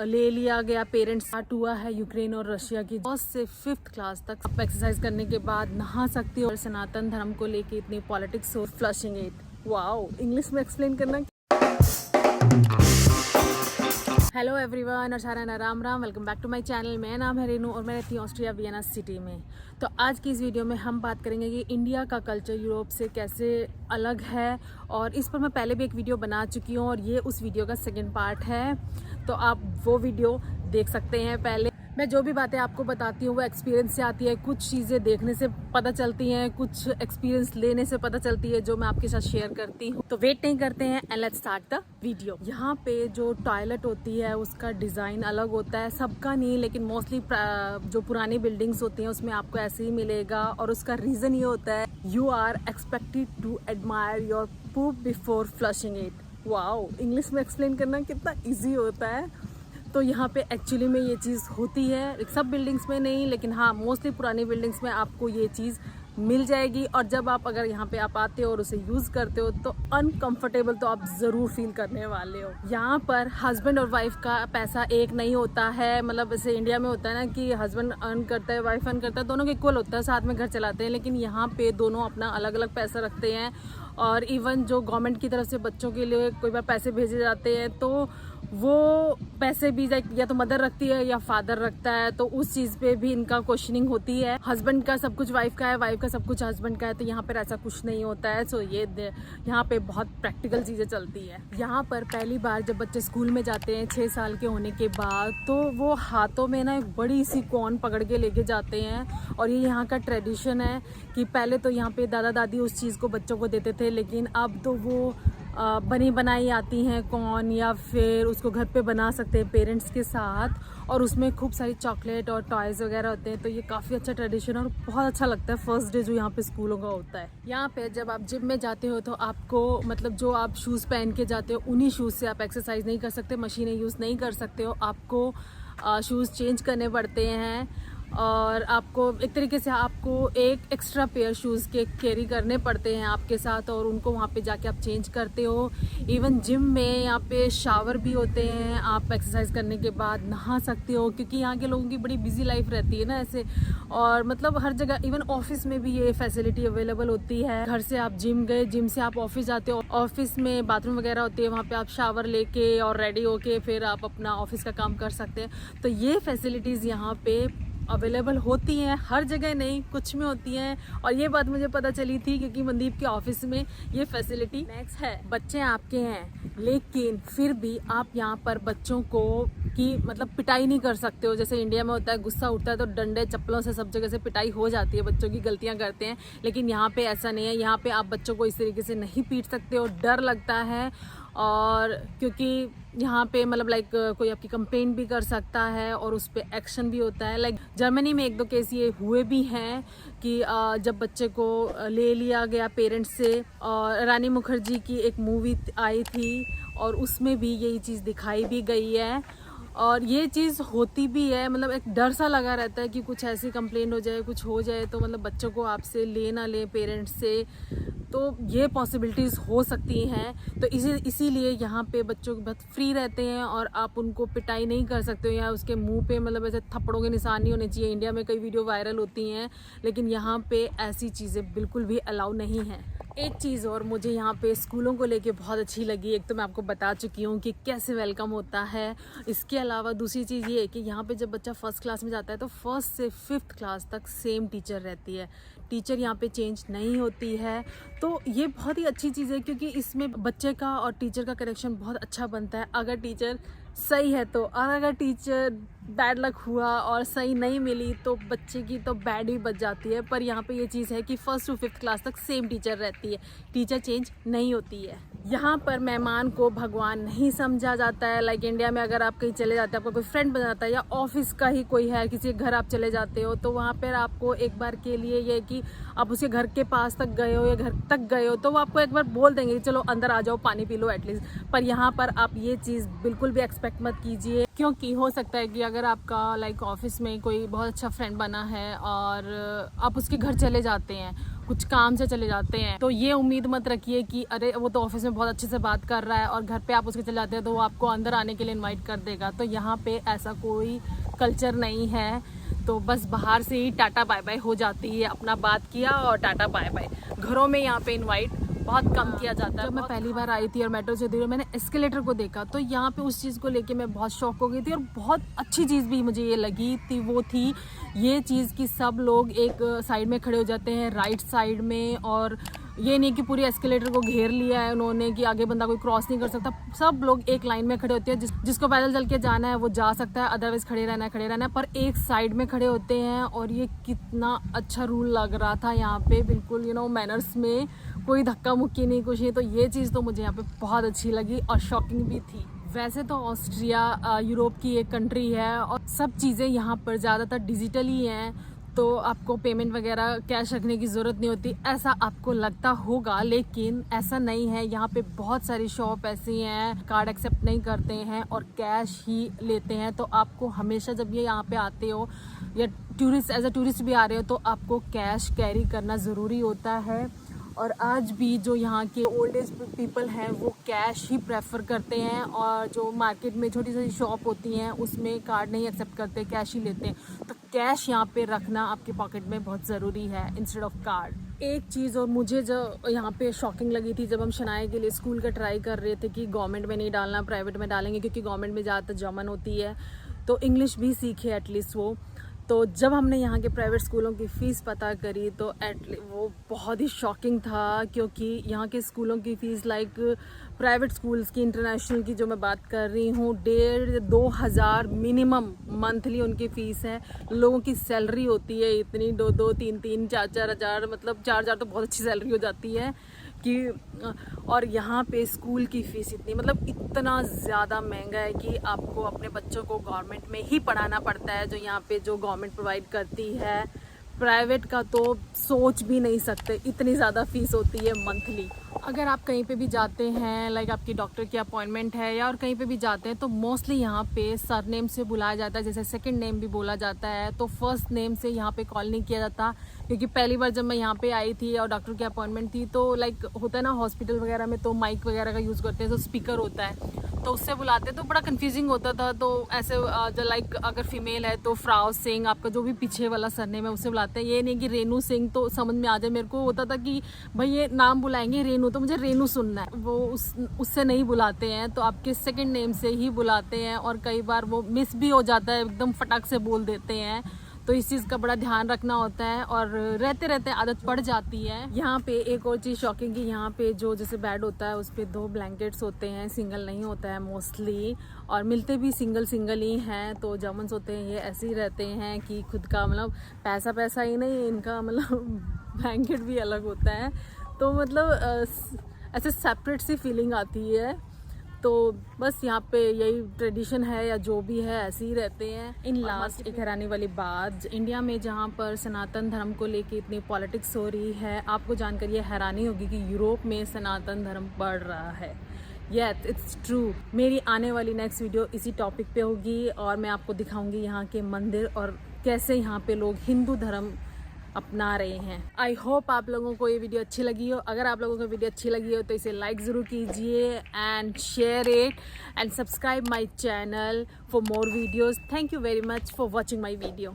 ले लिया गया पेरेंट्स। स्टार्ट हुआ है यूक्रेन और रशिया की। फर्स्ट से 5th क्लास तक आप एक्सरसाइज करने के बाद नहा सकते हो। और सनातन धर्म को लेके इतनी पॉलिटिक्स हो। फ्लशिंग इट, वाओ, इंग्लिश में एक्सप्लेन करना। हेलो एवरीवन और सारा Ram Ram, welcome back to my channel. मेरा नाम है रेनू और मैं रहती हूँ ऑस्ट्रिया वियना सिटी में। तो आज की इस वीडियो में हम बात करेंगे कि इंडिया का कल्चर यूरोप से कैसे अलग है। और इस पर मैं पहले भी एक वीडियो बना चुकी हूँ और ये उस वीडियो का सेकंड पार्ट है, तो आप वो वीडियो देख सकते हैं। पहले मैं जो भी बातें आपको बताती हूँ वो एक्सपीरियंस से आती है। कुछ चीज़ें देखने से पता चलती हैं, कुछ एक्सपीरियंस लेने से पता चलती है, जो मैं आपके साथ शेयर करती हूँ। तो वेट नहीं करते हैं and let's start the video. यहाँ पे जो टॉयलेट होती है उसका डिज़ाइन अलग होता है, सबका नहीं लेकिन मोस्टली जो पुरानी बिल्डिंग्स होती हैं उसमें आपको ऐसे ही मिलेगा। और उसका रीज़न ये होता है, you are expected to admire your poop before flushing it. Wow, English में एक्सप्लेन करना कितना ईजी होता है। तो यहाँ पे एक्चुअली में ये चीज़ होती है, सब बिल्डिंग्स में नहीं लेकिन हाँ मोस्टली पुरानी बिल्डिंग्स में आपको ये चीज़ मिल जाएगी। और जब आप अगर यहाँ पे आप आते हो और उसे यूज़ करते हो तो अनकंफर्टेबल तो आप ज़रूर फील करने वाले हो। यहाँ पर हस्बैंड और वाइफ का पैसा एक नहीं होता है। मतलब जैसे इंडिया में होता है ना कि हस्बैंड अर्न करता है, वाइफ अर्न करता है, दोनों के इक्वल होता है, साथ में घर चलाते हैं। लेकिन यहाँ पे दोनों अपना अलग अलग पैसा रखते हैं। और इवन जो गवर्नमेंट की तरफ से बच्चों के लिए कोई बार पैसे भेजे जाते हैं तो वो पैसे भी या तो मदर रखती है या फादर रखता है, तो उस चीज़ पे भी इनका क्वेश्चनिंग होती है। हस्बैंड का सब कुछ वाइफ का है, वाइफ का सब कुछ हस्बैंड का है, तो यहाँ पर ऐसा कुछ नहीं होता है। सो ये यहाँ पे बहुत प्रैक्टिकल चीज़ें चलती है। यहाँ पर पहली बार जब बच्चे स्कूल में जाते हैं 6 साल के होने के बाद, तो वो हाथों में ना एक बड़ी सी कॉर्न पकड़ के लेके जाते हैं। और ये यहाँ का ट्रेडिशन है कि पहले तो यहाँ पे दादा दादी उस चीज़ को बच्चों को देते थे, लेकिन अब तो वो बनी बनाई आती हैं कॉर्न, या फिर उसको घर पे बना सकते हैं पेरेंट्स के साथ। और उसमें खूब सारी चॉकलेट और टॉयज़ वगैरह होते हैं। तो ये काफ़ी अच्छा ट्रेडिशन और बहुत अच्छा लगता है फर्स्ट डे जो यहाँ पे स्कूलों का होता है। यहाँ पे जब आप जिम में जाते हो तो आपको मतलब जो आप शूज़ पहन के जाते हो उन्हीं शूज़ से आप एक्सरसाइज नहीं कर सकते, मशीनें यूज़ नहीं कर सकते हो, आपको शूज़ चेंज करने पड़ते हैं। और आपको एक तरीके से आपको एक एक्स्ट्रा पेयर शूज़ के कैरी करने पड़ते हैं आपके साथ, और उनको वहाँ पे जाके आप चेंज करते हो। इवन जिम में यहाँ पे शावर भी होते हैं, आप एक्सरसाइज करने के बाद नहा सकते हो, क्योंकि यहाँ के लोगों की बड़ी बिजी लाइफ रहती है ना ऐसे। और मतलब हर जगह, इवन ऑफिस में भी ये फैसिलिटी अवेलेबल होती है। घर से आप जिम गए, जिम से आप ऑफिस जाते हो, ऑफिस में बाथरूम वगैरह होती है, वहाँ पे आप शावर लेके और रेडी होके फिर आप अपना ऑफिस का काम कर सकते हैं। तो ये फैसिलिटीज़ यहाँ पे अवेलेबल होती हैं, हर जगह नहीं, कुछ में होती हैं। और ये बात मुझे पता चली थी क्योंकि मनदीप के ऑफिस में ये फैसिलिटी नेक्स्ट है। बच्चे आपके हैं लेकिन फिर भी आप यहाँ पर बच्चों को की मतलब पिटाई नहीं कर सकते हो। जैसे इंडिया में होता है, गुस्सा उठता है तो डंडे चप्पलों से सब जगह से पिटाई हो जाती है, बच्चों की गलतियाँ करते हैं। लेकिन यहाँ पे ऐसा नहीं है, यहाँ पे आप बच्चों को इस तरीके से नहीं पीट सकते हो, डर लगता है। और क्योंकि यहाँ पे मतलब लाइक कोई आपकी कंप्लेन भी कर सकता है और उस पर एक्शन भी होता है। लाइक जर्मनी में 1-2 केस ये हुए भी हैं कि जब बच्चे को ले लिया गया पेरेंट्स से। और रानी मुखर्जी की एक मूवी आई थी और उसमें भी यही चीज़ दिखाई भी गई है। और ये चीज़ होती भी है, मतलब एक डर सा लगा रहता है कि कुछ ऐसी कंप्लेंट हो जाए, कुछ हो जाए तो मतलब बच्चों को आपसे ले ना ले पेरेंट्स से, तो ये पॉसिबिलिटीज़ हो सकती हैं। तो इसीलिए यहाँ पे बच्चों बहुत फ्री रहते हैं और आप उनको पिटाई नहीं कर सकते हो, या उसके मुंह पे मतलब ऐसे थप्पड़ों के निशान नहीं होने चाहिए। इंडिया में कई वीडियो वायरल होती हैं लेकिन यहाँ पे ऐसी चीज़ें बिल्कुल भी अलाउ नहीं हैं। एक चीज़ और मुझे यहाँ पे स्कूलों को लेके बहुत अच्छी लगी, एक तो मैं आपको बता चुकी हूँ कि कैसे वेलकम होता है। इसके अलावा दूसरी चीज़ ये है कि यहाँ पे जब बच्चा फर्स्ट क्लास में जाता है तो फर्स्ट से 5th क्लास तक सेम टीचर रहती है, टीचर यहाँ पे चेंज नहीं होती है। तो ये बहुत ही अच्छी चीज़ है क्योंकि इसमें बच्चे का और टीचर का कनेक्शन बहुत अच्छा बनता है अगर टीचर सही है तो। और अगर टीचर बैड लक हुआ और सही नहीं मिली तो बच्चे की तो बैड ही बच जाती है। पर यहाँ पे ये चीज़ है कि 1st to 5th क्लास तक सेम टीचर रहती है, टीचर चेंज नहीं होती है। यहाँ पर मेहमान को भगवान नहीं समझा जाता है। लाइक इंडिया में अगर आप कहीं चले जाते हैं, आपका कोई फ्रेंड बन जाता है या ऑफिस का ही कोई है, किसी के घर आप चले जाते हो, तो वहाँ पर आपको एक बार के लिए ये कि आप उसके घर के पास तक गए हो या घर तक गए हो तो वो आपको एक बार बोल देंगे चलो अंदर आ जाओ, पानी पी लो एटलीस्ट। पर यहाँ पर आप ये चीज़ बिल्कुल भी एक्सपेक्ट मत कीजिए, क्योंकि हो सकता है कि अगर आपका लाइक ऑफिस में कोई बहुत अच्छा फ्रेंड बना है और आप उसके घर चले जाते हैं कुछ काम से चले जाते हैं, तो ये उम्मीद मत रखिए कि अरे वो तो ऑफिस में बहुत अच्छे से बात कर रहा है और घर पे आप उसके चले जाते हैं तो वो आपको अंदर आने के लिए इनवाइट कर देगा। तो यहाँ पे ऐसा कोई कल्चर नहीं है। तो बस बाहर से ही टाटा बाय बाय हो जाती है, अपना बात किया और टाटा बाय बाय। घरों में यहाँ पे इनवाइट बहुत कम किया जाता है। जब मैं पहली बार आई थी और मेट्रो से थी, मैंने एस्केलेटर को देखा तो यहाँ पे उस चीज़ को लेके मैं बहुत शॉक हो गई थी। और बहुत अच्छी चीज़ भी मुझे ये लगी थी, वो थी ये चीज़ कि सब लोग एक साइड में खड़े हो जाते हैं, राइट साइड में। और ये नहीं कि पूरी एस्केलेटर को घेर लिया है उन्होंने कि आगे बंदा कोई क्रॉस नहीं कर सकता। सब लोग एक लाइन में खड़े होते हैं, जिसको पैदल चल के जाना है वो जा सकता है, अदरवाइज खड़े रहना है, पर एक साइड में खड़े होते हैं। और ये कितना अच्छा रूल लग रहा था यहाँ पे, बिल्कुल मैनर्स में, कोई धक्का मुक्की नहीं, कुछ नहीं। तो ये चीज़ तो मुझे यहाँ पे बहुत अच्छी लगी और शॉकिंग भी थी। वैसे तो ऑस्ट्रिया यूरोप की एक कंट्री है और सब चीज़ें यहाँ पर ज़्यादातर डिजिटल ही हैं, तो आपको पेमेंट वगैरह कैश रखने की ज़रूरत नहीं होती, ऐसा आपको लगता होगा, लेकिन ऐसा नहीं है। यहाँ पे बहुत सारी शॉप ऐसी हैं कार्ड एक्सेप्ट नहीं करते हैं और कैश ही लेते हैं। तो आपको हमेशा जब ये यहाँ पे आते हो या एज अ टूरिस्ट भी आ रहे हो तो आपको कैश कैरी करना ज़रूरी होता है। और आज भी जो यहाँ के ओल्ड एज पीपल हैं वो कैश ही प्रेफर करते हैं, और जो मार्केट में छोटी छोटी शॉप होती हैं उसमें कार्ड नहीं एक्सेप्ट करते, कैश ही लेते हैं। तो कैश यहाँ पे रखना आपके पॉकेट में बहुत ज़रूरी है इंस्टेड ऑफ कार्ड। एक चीज़ और मुझे जो यहाँ पे शॉकिंग लगी थी, जब हम शनाया के लिए स्कूल का ट्राई कर रहे थे कि गवर्नमेंट में नहीं डालना, प्राइवेट में डालेंगे, क्योंकि गवर्नमेंट में ज़्यादातर जर्मन होती है तो इंग्लिश भी सीखे एटलीस्ट वो। तो जब हमने यहाँ के प्राइवेट स्कूलों की फ़ीस पता करी तो वो बहुत ही शॉकिंग था, क्योंकि यहाँ के स्कूलों की फ़ीस लाइक प्राइवेट स्कूल्स की, इंटरनेशनल की जो मैं बात कर रही हूँ, 1,500-2 हज़ार मिनिमम मंथली उनकी फ़ीस है। लोगों की सैलरी होती है इतनी 2-2, 3-3, 4-4 हज़ार, मतलब 4 हज़ार तो बहुत अच्छी सैलरी हो जाती है कि। और यहाँ पे स्कूल की फ़ीस इतनी, मतलब इतना ज़्यादा महंगा है कि आपको अपने बच्चों को गवर्नमेंट में ही पढ़ाना पड़ता है, जो यहाँ पे जो गवर्नमेंट प्रोवाइड करती है। प्राइवेट का तो सोच भी नहीं सकते, इतनी ज़्यादा फ़ीस होती है मंथली। अगर आप कहीं पे भी जाते हैं, लाइक आपकी डॉक्टर की अपॉइंटमेंट है या और कहीं पे भी जाते हैं, तो मोस्टली यहाँ पे सरनेम से बुलाया जाता है, जैसे सेकंड नेम भी बोला जाता है। तो फर्स्ट नेम से यहाँ पे कॉल नहीं किया जाता, क्योंकि पहली बार जब मैं यहाँ पे आई थी और डॉक्टर की अपॉइंटमेंट थी तो लाइक होता है ना हॉस्पिटल वगैरह में, तो माइक वगैरह का यूज़ करते हैं, तो स्पीकर होता है तो उससे बुलाते हैं, तो बड़ा कंफ्यूजिंग होता था। तो ऐसे जो लाइक अगर फीमेल है तो फ्राउ सिंह, आपका जो भी पीछे वाला सरनेम है उससे बुलाते हैं। ये नहीं कि रेनू सिंह तो समझ में आ जाए। मेरे को होता था कि भाई ये नाम बुलाएंगे रेनू, तो मुझे रेनू सुनना है, वो उससे नहीं बुलाते हैं, तो आपके सेकंड नेम से ही बुलाते हैं। और कई बार वो मिस भी हो जाता है, एकदम फटाक से बोल देते हैं, तो इस चीज़ का बड़ा ध्यान रखना होता है और रहते रहते आदत पड़ जाती है। यहाँ पे एक और चीज़ शॉकिंग, कि यहाँ पे जो जैसे बेड होता है उस पर 2 ब्लैंकेट्स होते हैं, सिंगल नहीं होता है मोस्टली, और मिलते भी सिंगल ही हैं। तो जर्मन्स होते हैं ये ऐसे ही रहते हैं कि खुद का मतलब पैसा ही नहीं, इनका मतलब ब्लैंकेट भी अलग होता है। तो मतलब ऐसे सेपरेट सी फीलिंग आती है। तो बस यहाँ पे यही ट्रेडिशन है या जो भी है, ऐसे ही रहते हैं। इन लास्ट एक हैरानी वाली बात, इंडिया में जहाँ पर सनातन धर्म को लेके इतनी पॉलिटिक्स हो रही है, आपको जानकर ये हैरानी होगी कि यूरोप में सनातन धर्म बढ़ रहा है। Yes, it's true. मेरी आने वाली नेक्स्ट वीडियो इसी टॉपिक पे होगी और मैं आपको दिखाऊंगी यहाँ के मंदिर और कैसे यहाँ पे लोग हिंदू धर्म अपना रहे हैं। आई होप आप लोगों को ये वीडियो अच्छी लगी हो। अगर आप लोगों को वीडियो अच्छी लगी हो तो इसे लाइक ज़रूर कीजिए and share it and subscribe my channel for more videos. Thank you very much for watching my video.